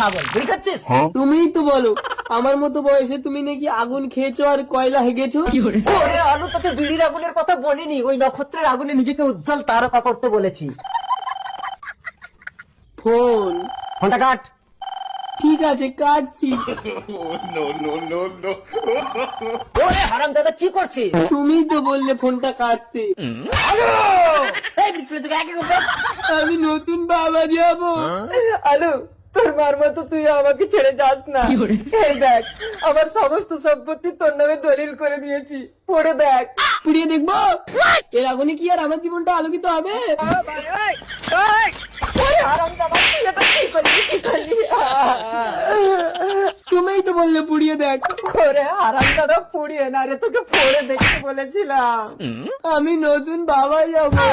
ছাগল, বিড়ি খাচ্ছিস? তুমিই তো বলো আমার মতো বয়সে তুমি নাকি আগুন খেয়েছো আর কয়লা হেগেছো। ওরে আলু, তোকে বিড়ির আগুনের কথা বলিনি, ওই নক্ষত্রের আগুনে নিজেকে উজ্জ্বল তারকা করতে বলেছি। ফোনটা কাট। ঠিক আছে কাটছি। ওরে হারামজাদা, কি করছিস? তুমিই তো বললে ফোনটা কাটতে। আলু, এই বিছলে তোকে একে করে। আমি নতুন বাবা যাবো। আলু, তোর মার মতো তুই আমাকে ছেড়ে যাস না। এই দেখ, আমার সমস্ত সম্পত্তি তোর নামে দলিল করে দিয়েছি, পড়ে দেখ। পুড়িয়ে দেখবো এর আগুনে কি আর আমার জীবনটা আলোকিত হবে? ওরে হারামজাদা, তুই এটা কি করলি, কি করলি? তুমিই তো বললে পুড়িয়ে দেখ। ওরে হারামজাদা, পুড়িয়ে না রে, তোকে পড়ে দেখতে বলেছিলাম। আমি নতুন বাবা যাবো।